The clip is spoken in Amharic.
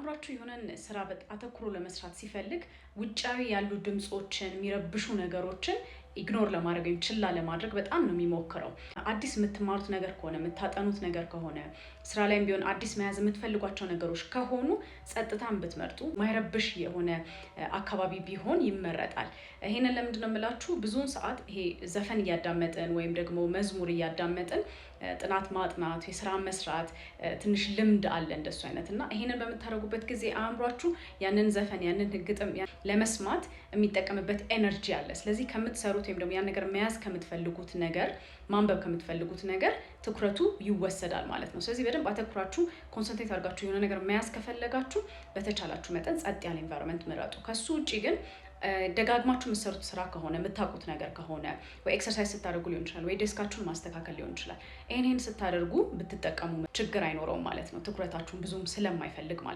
አእምሯችሁ የሆነን ስራ አተኩሮ ለመስራት ሲፈልግ ውጫዊ ያሉ ድምጾችን የሚረብሹ ነገሮችን ኢግኖር ለማድረግ ወይም ችላ ለማድረግ በጣም ነው የሚሞክረው። አዲስ የምትማሩት ነገር ከሆነ የምታጠኑት ነገር ከሆነ ስራ ላይም ቢሆን አዲስ መያዝ የምትፈልጓቸው ነገሮች ከሆኑ ጸጥታን ብትመርጡ ማይረብሽ የሆነ አካባቢ ቢሆን ይመረጣል። ይሄንን ለምንድን ነው የምላችሁ? ብዙውን ሰዓት ይሄ ዘፈን እያዳመጥን ወይም ደግሞ መዝሙር እያዳመጥን ጥናት ማጥናት የስራ መስራት ትንሽ ልምድ አለ እንደሱ አይነት እና ይሄንን በምታደርጉበት ጊዜ አእምሯችሁ ያንን ዘፈን ያንን ግጥም ለመስማት የሚጠቀምበት ኤነርጂ አለ። ስለዚህ ከምትሰሩት ወይም ደግሞ ያን ነገር መያዝ ከምትፈልጉት ነገር ማንበብ ከምትፈልጉት ነገር ትኩረቱ ይወሰዳል ማለት ነው። ስለዚህ በደንብ አተኩራችሁ ኮንሰንትሬት አድርጋችሁ የሆነ ነገር መያዝ ከፈለጋችሁ በተቻላችሁ መጠን ጸጥ ያለ ኤንቫይሮንመንት ምረጡ። ከሱ ውጪ ግን ደጋግማችሁ የምትሰሩት ስራ ከሆነ የምታውቁት ነገር ከሆነ ወይ ኤክሰርሳይዝ ስታደርጉ ሊሆን ይችላል ወይ ዴስካችሁን ማስተካከል ሊሆን ይችላል። ይሄን ስታደርጉ ብትጠቀሙ ችግር አይኖረውም ማለት ነው። ትኩረታችሁን ብዙም ስለማይፈልግ ማለት ነው።